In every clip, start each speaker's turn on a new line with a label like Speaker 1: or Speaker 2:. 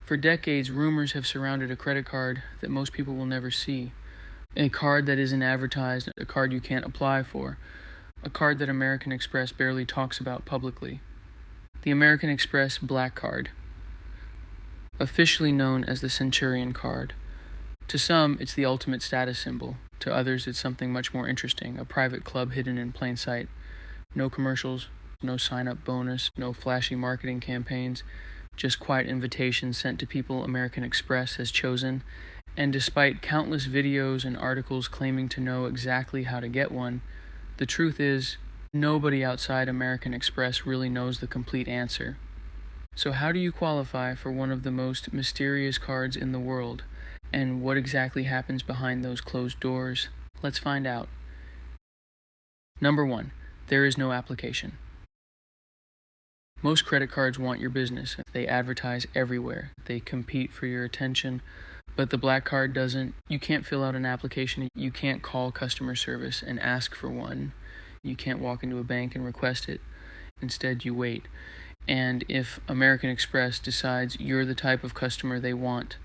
Speaker 1: For decades, rumors have surrounded a credit card that most people will never see. A card that isn't advertised, a card you can't apply for, a card that American Express barely talks about publicly. The American Express Black Card, officially known as the Centurion Card. To some, it's the ultimate status symbol. To others, it's something much more interesting, a private club hidden in plain sight. No commercials, no sign-up bonus, no flashy marketing campaigns, just quiet invitations sent to people American Express has chosen. And despite countless videos and articles claiming to know exactly how to get one, the truth is, nobody outside American Express really knows the complete answer. So how do you qualify for one of the most mysterious cards in the world? And what exactly happens behind those closed doors? Let's find out. Number 1, there is no application. Most credit cards want your business. They advertise everywhere. They compete for your attention. But the Black Card doesn't. You can't fill out an application. You can't call customer service and ask for one. You can't walk into a bank and request it. Instead, you wait. And if American Express decides you're the type of customer they want,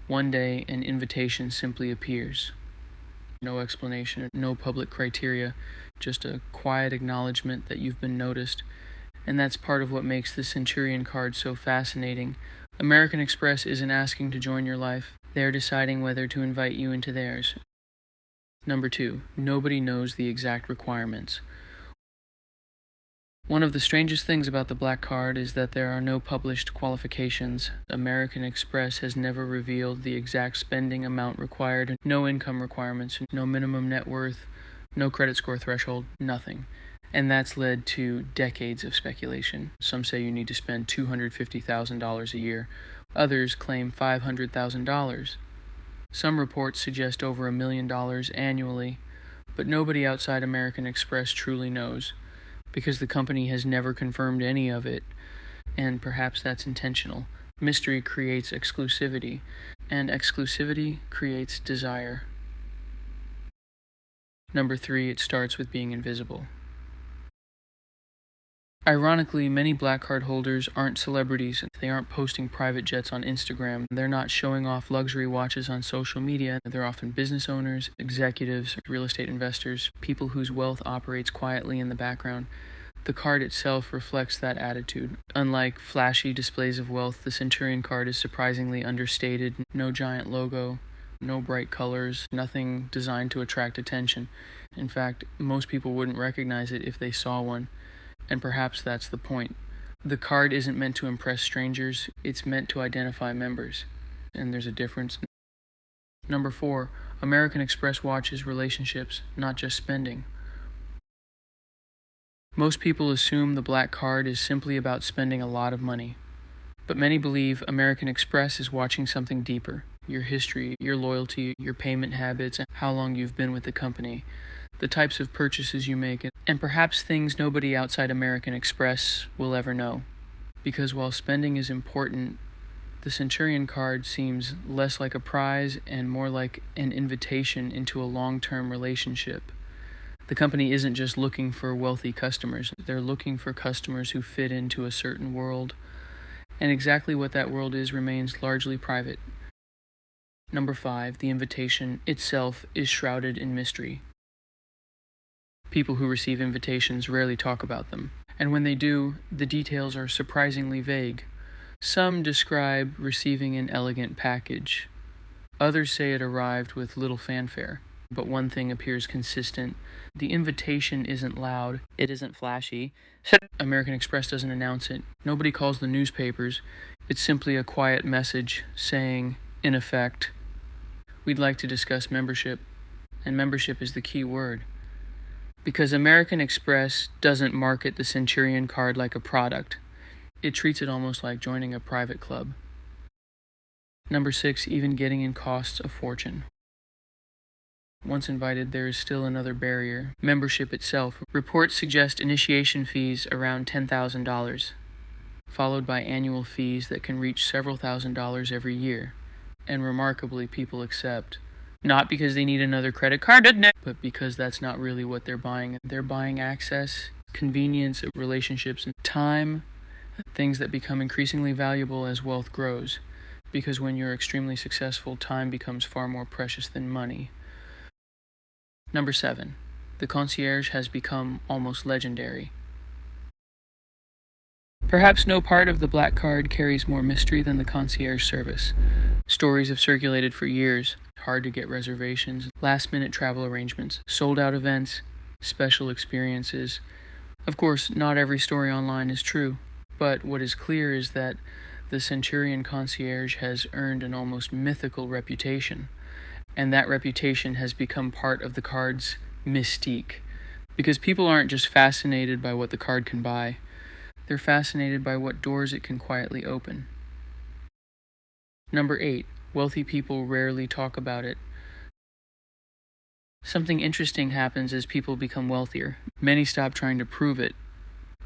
Speaker 1: one day an invitation simply appears. No explanation, no public criteria, just a quiet acknowledgement that you've been noticed. And that's part of what makes the Centurion Card so fascinating. American Express isn't asking to join your life. They're deciding whether to invite you into theirs. Number 2, nobody knows the exact requirements. One of the strangest things about the Black Card is that there are no published qualifications. American Express has never revealed the exact spending amount required, no income requirements, no minimum net worth, no credit score threshold, nothing. And that's led to decades of speculation. Some say you need to spend $250,000 a year. Others claim $500,000. Some reports suggest over $1 million annually, but nobody outside American Express truly knows, because the company has never confirmed any of it, and perhaps that's intentional. Mystery creates exclusivity, and exclusivity creates desire. Number 3, it starts with being invisible. Ironically, many Black Card holders aren't celebrities. They aren't posting private jets on Instagram. They're not showing off luxury watches on social media. They're often business owners, executives, real estate investors, people whose wealth operates quietly in the background. The card itself reflects that attitude. Unlike flashy displays of wealth, the Centurion Card is surprisingly understated. No giant logo, no bright colors, nothing designed to attract attention. In fact, most people wouldn't recognize it if they saw one. And perhaps that's the point. The card isn't meant to impress strangers, it's meant to identify members. And there's a difference. Number 4, American Express watches relationships, not just spending. Most people assume the Black Card is simply about spending a lot of money. But many believe American Express is watching something deeper. Your history, your loyalty, your payment habits, and how long you've been with the company. The types of purchases you make, and perhaps things nobody outside American Express will ever know. Because while spending is important, the Centurion Card seems less like a prize and more like an invitation into a long-term relationship. The company isn't just looking for wealthy customers, they're looking for customers who fit into a certain world. And exactly what that world is remains largely private. Number 5, the invitation itself is shrouded in mystery. People who receive invitations rarely talk about them, and when they do, the details are surprisingly vague. Some describe receiving an elegant package. Others say it arrived with little fanfare, but one thing appears consistent. The invitation isn't loud, it isn't flashy. American Express doesn't announce it. Nobody calls the newspapers. It's simply a quiet message saying, in effect, we'd like to discuss membership, and membership is the key word. Because American Express doesn't market the Centurion Card like a product. It treats it almost like joining a private club. Number 6, even getting in costs a fortune. Once invited, there is still another barrier, membership itself. Reports suggest initiation fees around $10,000, followed by annual fees that can reach several $1,000s every year. And remarkably, people accept. Not because they need another credit card, but because that's not really what they're buying. They're buying access, convenience, relationships, and time, things that become increasingly valuable as wealth grows. because when you're extremely successful, time becomes far more precious than money. Number 7. The concierge has become almost legendary. Perhaps no part of the black card carries more mystery than the concierge service. Stories have circulated for years. Hard to get reservations, last-minute travel arrangements, sold-out events, special experiences. Of course, not every story online is true, but what is clear is that the Centurion concierge has earned an almost mythical reputation, and that reputation has become part of the card's mystique, because people aren't just fascinated by what the card can buy, they're fascinated by what doors it can quietly open. Number 8. Wealthy people rarely talk about it. Something interesting happens as people become wealthier. Many stop trying to prove it.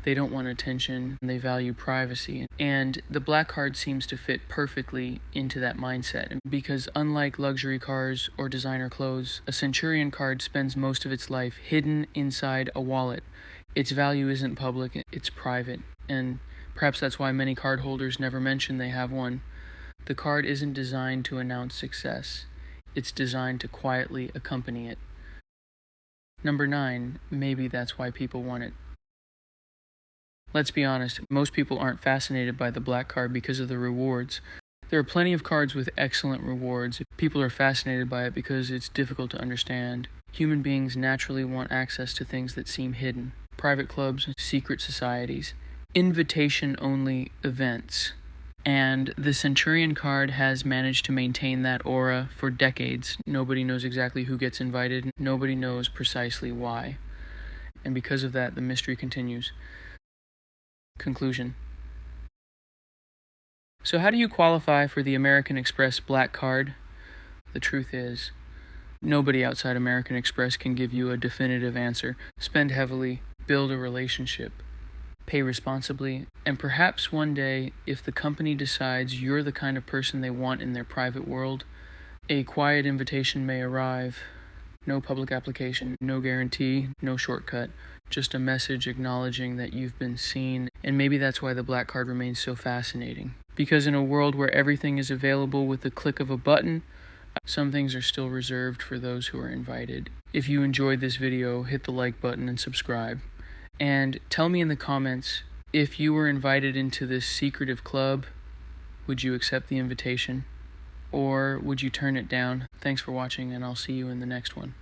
Speaker 1: They don't want attention, they value privacy, and the black card seems to fit perfectly into that mindset, because unlike luxury cars or designer clothes, a Centurion card spends most of its life hidden inside a wallet. Its value isn't public, it's private, and perhaps that's why many card holders never mention they have one. The card isn't designed to announce success, it's designed to quietly accompany it. Number 9, maybe that's why people want it. Let's be honest, most people aren't fascinated by the black card because of the rewards. There are plenty of cards with excellent rewards. People are fascinated by it because it's difficult to understand. Human beings naturally want access to things that seem hidden. Private clubs, secret societies, invitation-only events. And the Centurion card has managed to maintain that aura for decades. Nobody knows exactly who gets invited. Nobody knows precisely why. And because of that, the mystery continues. Conclusion. So how do you qualify for the American Express Black Card? The truth is, nobody outside American Express can give you a definitive answer. Spend heavily, build a relationship, pay responsibly, and perhaps one day, if the company decides you're the kind of person they want in their private world, a quiet invitation may arrive. No public application, no guarantee, no shortcut, just a message acknowledging that you've been seen, and maybe that's why the black card remains so fascinating. Because in a world where everything is available with the click of a button, some things are still reserved for those who are invited. If you enjoyed this video, hit the like button and subscribe. And tell me in the comments, if you were invited into this secretive club, would you accept the invitation? Or would you turn it down? Thanks for watching, and I'll see you in the next one.